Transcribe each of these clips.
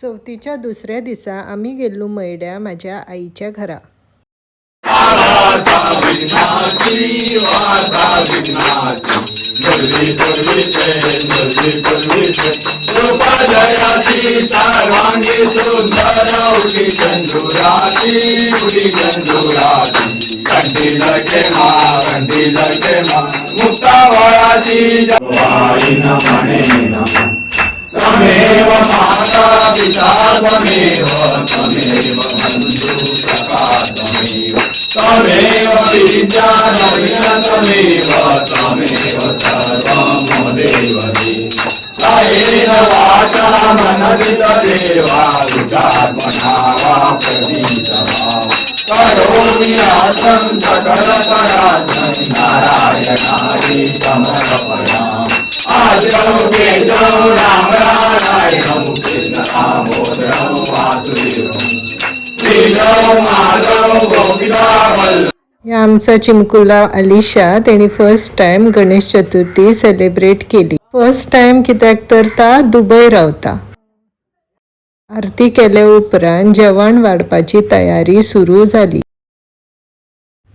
चवथीच्या दुसऱ्या दिसा आम्ही गेल्लो मैड्या माझ्या आईच्या घरा. त्वमेव माता पिता त्वमेव त्वमेव बन्धु सखा त्वमेव त्वमेव विज्ञानविज्ञ त्वमेव त्वमेव सर्वं मम देवते कायेन वाचा मनसितदेवा विचार्मणा वा प्रदीप्तमा करोमि नाथं सकलकलात्मै नारायणाय समर्पयामि. या आमचा चिमकुला अलिशा तेणी first time Ganesh Chaturthi celebrate केली. फर्स्ट टाइम कित्याक तर ता दुबय रावता. आरती केले उपरांत जेवण वाडपाची तयारी सुरू झाली.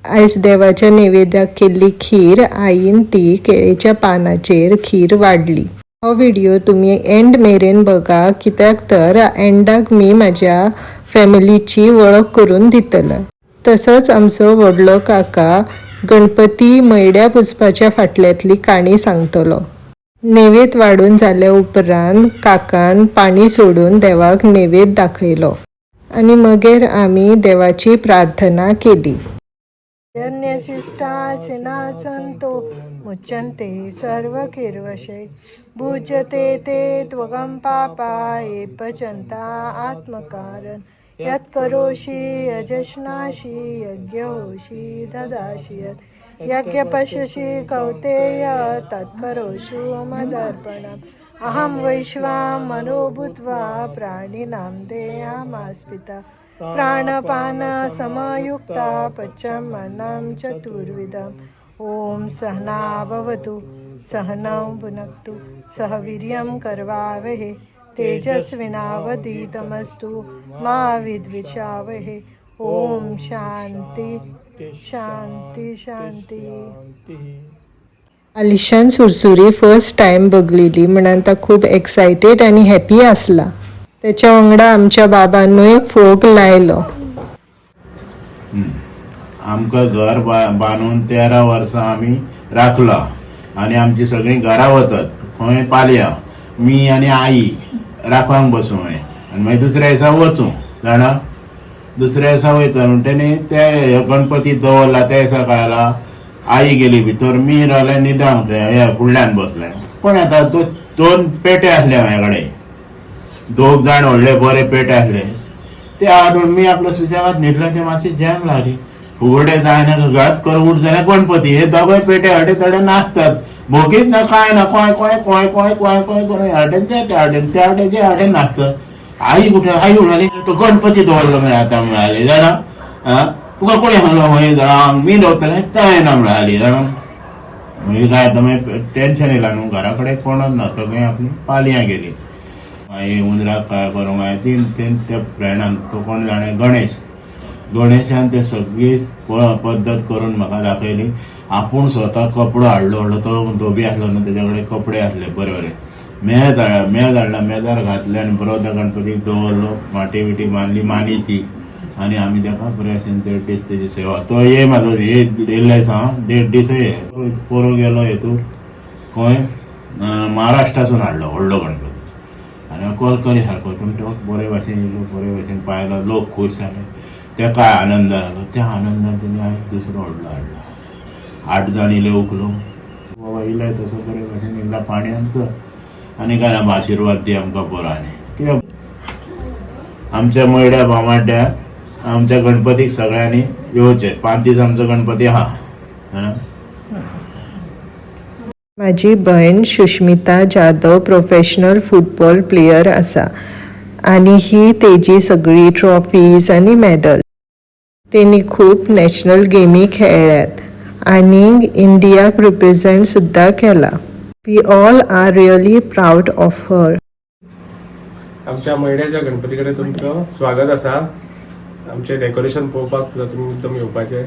आयज देवाच्या नैवेद्याक केल्ली खीर आईन ती केळेच्या पानाचेर खीर वाडली. हो व्हिडिओ तुम्ही एंड मेरेन बघा कित्याक तर एंडाक मी माझ्या फॅमिलीची वळख करून दितलो. तसोच आमचो व्हडलो काका गणपती मैड्या पुजपाच्या फाटल्यातली काणी सांगतलो. नैवेद्य वाडून जाल्या उपरांत काकान पाणी सोडून देवाक नैवेद्य दाखयलो आणि मगेर आमी देवाची प्रार्थना केली. यज्ञशिष्टासिनासन्तो मुच्यन्ते सर्वकिर्वशै भुज्यते ते त्वगं पापा ये पचन्ता आत्मकारन् यत्करोषि यजश्नासि यज्ञहोषि ददासि यत् यज्ञपश्यसि कौतेय तत्करोषु मदर्पणम् अहं वैश्वानरो भूत्वा प्राणिनां देहामास्पिता प्राणपान समयुक्ता पचमन्नं चतुर्विधम्. ओम सहना भवतु सहनौ भुनक्तु सह वीर्यं करवावहे तेजस्विनावधीतमस्तु मा विद्विषावहे. ओम शांती शांती शांती. अलिशान सुरसुरी फर्स्ट टाइम बघलेली म्हणून ता खूप एक्सायटेड आणि हॅपी असला. त्याच्या वांगडा आमच्या बाबांनूय फोग लायलो. आमकां घर बांदून 13 वर्सां आमी राखला आणि आमची सगळीं घरा वचत खंय पालया मी आनी आई राखवांक बसूं आनी मागीर दुसऱ्या दिसा वचूं जाणा. दुसऱ्या दिसा वयता म्हणटनी ते गणपती दवरला त्या दिसा कळला आई गेली भितर मी रावले न्हिदांक हे फुडल्यान बसले. पण आतां 2 पेटे आसले म्हाजे कडेन 2 जाण व्हडले बरे पेटे आसले ते हाडून मी आपलं सुशेगाद न्हिदलें. ते मातशी जॅम लागली उगडे जायना घास कर उठ जाल्यार गणपती हे दोगूय पेटे हडे थोडे नाचतात भोगीत ना काय ना कोय कोय कोय कोय कोय कोय कोय हाडेन ते हाडेन ते हाडेचे हाडेन नाचतात. आई कुठे आई म्हणाली तो गणपती दवरलो म्हणे आतां म्हणाली जाणा. तुका कोणी सांगलो खंय जाणांक मी दवरतलें तें ना म्हणाली जाणा. मागीर काय आतां मागीर टेन्शन येयला न्हू घरा कडेन कोणच ना सगळीं आपली पालयां गेली. मागीर उंदराक काय करूंक हांवें ते फ्रेंडान तो कोण जाणें गणेशान ते सगळी पद्दत करून म्हाका दाखयली. आपूण स्वता कपडो हाडलो तो धोबी आसलो न्हू तेजे कडेन कपडे आसले बरे बरे मेज हाडला मेजार घातले आनी बरो त्या गणपतीक दवरलो. माटी बिटी बांदली मानीची आनी आमी ताका बरे भशेन 1.5 दीस तेजी सेवा. तो ये म्हाजो हे येयल्ले दिसा 1.5 दीस ये पोरू गेलो हेतूर खंय महाराष्ट्रासून हाडलो व्हडलो गणपती आनी कलकली सारको तो बरे भशेन येयलो बरे भशेन पायलो. लोक खूश जाले तेका आनंद जालो. त्या आनंदान तेणी आयज दुसरो व्हडलो हाडलो. 8 जाण इले उखलो बाबा इले तसो बरे भशेन एकदां पाणयान चल आनी काय ना आशिर्वाद दी आमकां बरो. आनी कित्याक आमच्या मैड्या भामाड्या आमच्या गणपतीक सगळ्यांनी येवचें. 5 दीस आमचो गणपती आहा. माझी बहीण Sushmita Jadhav professional football player आसा आणि ही तेजी सगळी ट्रॉफीज आणि मेडल. तेणी खूप नॅशनल गेमी खेळ्ळ्यात आणि इंडियाक रिप्रेझेंट सुद्धा केला. We all are really proud of her. आमच्या मैड्याच्या गणपती कडेन तुमचं स्वागत आसा. आमचे डेकोरेशन पळोवपाक सुद्दां तुमी मुद्दम येवपाचे.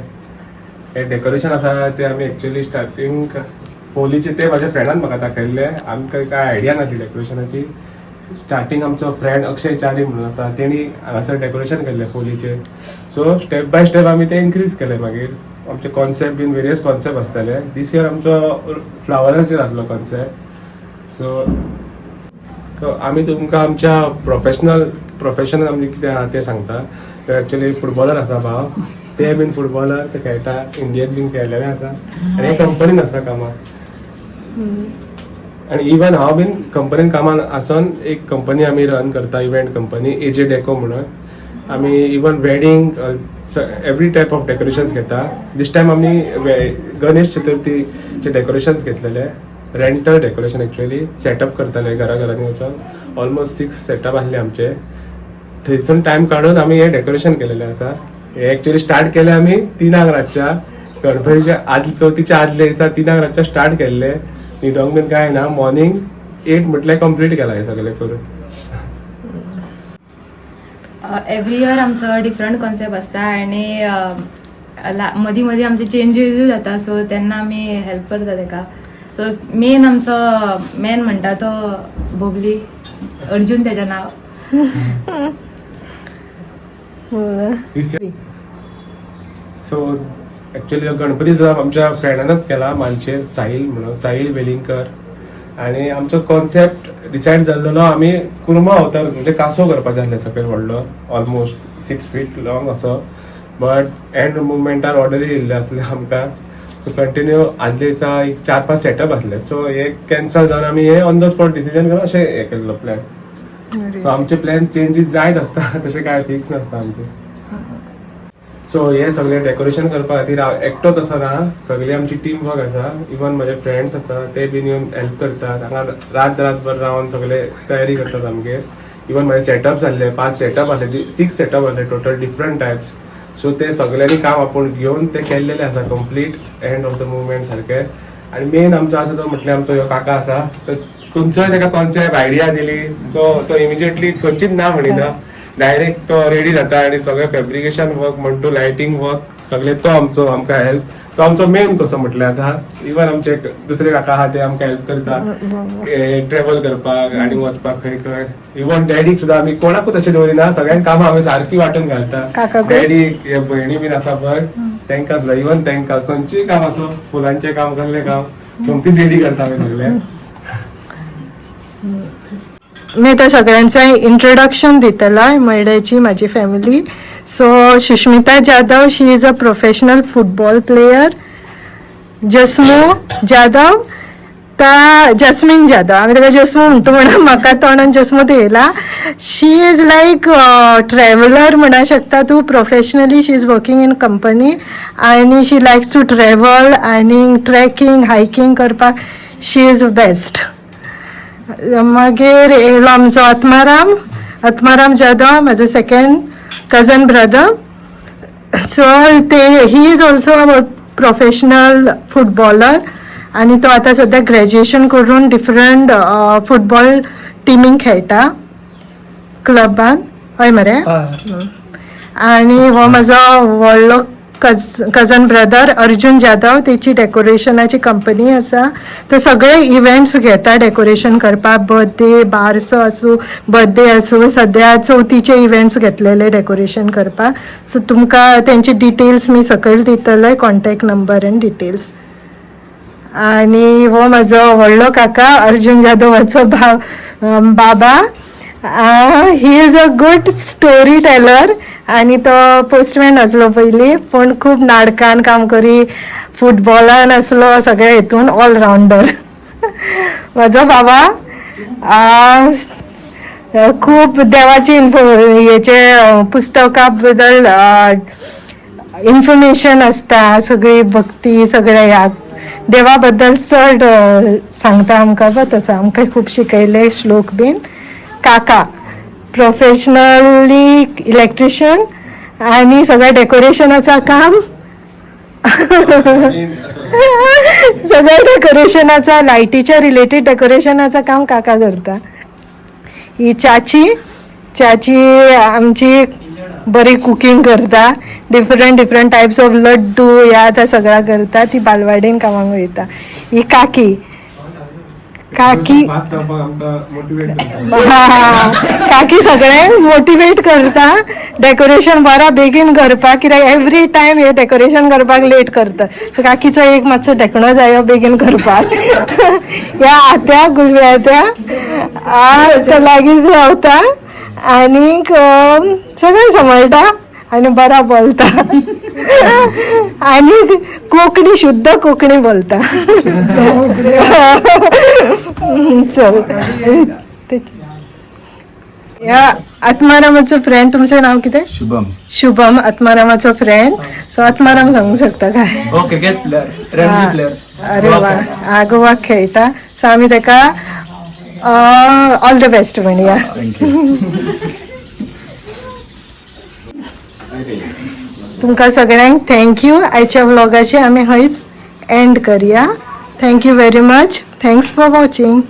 हे डेकोरेशन आसा ते आमी एक्चुअली स्टार्टींग फोलीचे ते म्हाज्या फ्रेंडान म्हाका दाखयल्ले. आमकां कांय आयडिया नासली डेकोरेशनाची. स्टार्टींग आमचो फ्रेंड अक्षय चारी म्हणून आसा तेणी हांगासर डेकोरेशन केल्लें फोलीचें. सो स्टेप बाय स्टेप आमी ते इन्क्रीज केले. मागीर आमचे कॉन्सेप्ट बीन वेरियस कॉन्सेप्ट आसताले. दीस इयर आमचो फ्लावराचेर आसलो कॉन्सेप्ट. सो आमी तुमकां आमच्या प्रोफेशन आमी कितें आहा तें सांगता. ते एक्चुअली फुटबॉलर आसा भाव, ते बीन फुटबॉलर ते खेळटा, इंडियेन बीन खेळलेले आसा आनी हे कंपनीन आसता कामाक. आनी इवन हांव बीन कंपनीन कामान आसून एक कंपनी आमी रन करता, इव्हेंट कंपनी AJ डेको म्हणून. आमी even wedding every type of decorations घेता. दिस टायम आमी गणेश चतुर्थीचे डेकोरेशन्स घेतलेले. रेंटल डेकोरेशन एक्चुअली सेटअप करताले घरांनी वचून. ऑलमोस्ट 6 सेटअप आसले आमचे. थंयसून टायम काडून आमी हे डेकोरेशन केलेले आसा. हे एक्चुअली स्टार्ट केले आमी 3 रातच्या गणपतीच्या चवथीच्या आदल्या दिसा 3 रातच्या स्टार्ट केल्ले. न्हिदोंक बीन कांय ना. मॉर्निंग 8 म्हटल्यार कंप्लीट केला हे सगळे करून. एवरी इयर आमचो डिफरंट कॉन्सेप्ट आसता आनी मदीं मदीं आमचे चेंजीस जाता. सो तेन्ना आमी हेल्प करता तेका. सो मेन म्हणटा तो बोबली अर्जून तेजें नांव. सो एक्चुअली गणपती सुद्दां आमच्या फ्रेंडानच केला मानशेर, साहिल वेलिंगकर. आनी आमचो कॉन्सेप्ट डिसायड जाल्लो आमी कुर्मा अवतार म्हणजे कासो करपाचें आसलें सकयल व्हडलो, ऑलमोस्ट 6 feet लॉंग असो. बट एंड मुवमेंटार ऑर्डरी येयल्ले आसले आमकां. सो कंटिन्यू आदले दिसा एक 4-5 सेटअप आसले. सो हे कॅन्सल जावन आमी हे ऑन द स्पॉट डिसिजन करून अशें हे केल्लो प्लॅन. सो आमचे प्लॅन चेंजीस जायत आसता, तशें कांय फिक्स नासता आमचे. सो हे सगळे डेकोरेशन करपा खातीर हांव एकटोच आसना, सगळी आमची टीम वर्क आसा. इवन म्हजे फ्रेंड्स आसा ते बीन येवन हेल्प करतात. हांगा रातभर रावन सगळे तयारी करतात आमगेर. इवन म्हाजे सेटअप्स आसले 5 सेटअप आसले, 6 सेटअप आसले टोटल डिफरंट टायप्स. सो ते सगळ्यांनी काम आपूण घेवन ते केल्लेले आसा complete end of the movement सारके. आनी मेन आमचो आसा तो म्हटल्यार आमचो ह्यो काका आसा. खंयचोय ताका कॉन्सेप्ट आयडिया दिली सो तो इमिजिएटली खंयचीच ना म्हणिना, डायरेक्ट तो रेडी जाता. आनी सगळे फॅब्रिकेशन वर्क म्हणटू लायटिंग वर्क सगळे तो आमकां हेल्प. तो आमचो मेन कसो म्हटल्यार आतां. इवन आमचे दुसरे काका आहा ते आमकां हेल्प करता ट्रॅव्हल करपाक आनी वचपाक खंय. इवन डॅडीक सुद्दां आमी कोणाकूच अशें दवरिना, सगळ्यांक कामां आमी सारकी वांटून घालता. डॅडी भयणी बीन आसा पळय तांकां सुद्दां, इवन तांकां खंयचीय काम आसो, फुलांचें काम कसलें काम सोमतीच रेडी करता आमी सगळे. मी त्या सगळ्यांचं इंट्रोडक्शन दितला मैड्याची माझी family. So Sushmita Jadhav, she is a professional football player. Jasmu Jadhav, Jasmine Jadhav, आम्ही ताका जस्मू म्हणतो म्हणून म्हाका तोंडान जस्मू येयला. शी इज लायक ट्रॅव्हलर म्हणा शकता तूं. Professionally she is working in company आनी शी लायक्स टू ट्रॅव्हल आनी ट्रॅकिंग हायकिंग करपाक शी इज बेस्ट. मागीर येयलो आमचो आत्माराम जाधव, म्हाजो second cousin brother. So he is also a professional footballer आनी तो आतां सद्या ग्रॅज्युएशन करून डिफरंट फुटबॉल टिमींक खेळटा क्लबान. हय मरे. आनी हो म्हाजो व्हडलो कजन ब्रदर अर्जून जाधव, तेची डेकोरेशनाची कंपनी आसा. तो सगळे इव्हेंट्स घेता डेकोरेशन करपाक. बर्थडे, बारसो आसूं, बर्थडे आसूं, सद्या चवथीचे इव्हेंट्स घेतलेले डेकोरेशन करपाक. सो तुमकां तेंचे डिटेल्स मी सकयल दितले, कॉन्टॅक्ट नंबर एंड डिटेल्स. आनी हो म्हाजो व्हडलो काका अर्जून जाधवाचो बाबा. He is a good story teller आनी तो पोस्टमॅन आसलो पयलीं, पूण खूब नाटकान काम करी, फुटबॉलान आसलो, सगळे हितून ऑलरावंडर. म्हाजो बाबा खूब देवाची हेचे पुस्तकां बद्दल इन्फॉर्मेशन आसता, सगळी भक्ती सगळे देवा बद्दल चड सांगता आमकां. तसो आमकां खूब शिकयले श्लोक बीन. काका प्रोफेशनली इलेक्ट्रिशियन आनी सगळ्या डेकोरेशनाचा काम सगळ्या डेकोरेशनाचा लायटीच्या रिलेटेड डेकोरेशनाचा काम काका करता. ही चाची च्याची आमची बरी कुकिंग करता, डिफरंट टायप्स ऑफ लड्डू ह्या त्या सगळा करता, ती बालवाडीन कामाक वयता. ही काकी फास्ट जावपाक आमकां मोटिवेट करता. काकी सगळ्यांक मोटिवेट करता डेकोरेशन बरा बेगीन करपाक, कित्याक एवरी टायम हे डेकोरेशन करपाक लेट करता. सो काकीचो एक मातसो ढेकणो जायो बेगीन करपाक. ह्या आत्या गुलव्यात्या लागीं रावता आनीक सगळें सांबाळटा आनी बरा बोलता आनी कोंकणी शुद्ध कोंकणी बोलता. चल ह्या आत्मारामाचो फ्रेंड, तुमचें नाव कितें? शुभम आत्मारामाचो फ्रेंड. सो आत्माराम सांगूंक शकता काय? Cricket player, Ranji player. अरे वा, गोवाक खेळटा. सो आमी ताका ऑल द बेस्ट म्हणया. तुमकां सगळ्यांक थँक्यू. आयच्या व्लॉगाची आमी हयच एंड करया. Thank you very much. Thanks for watching.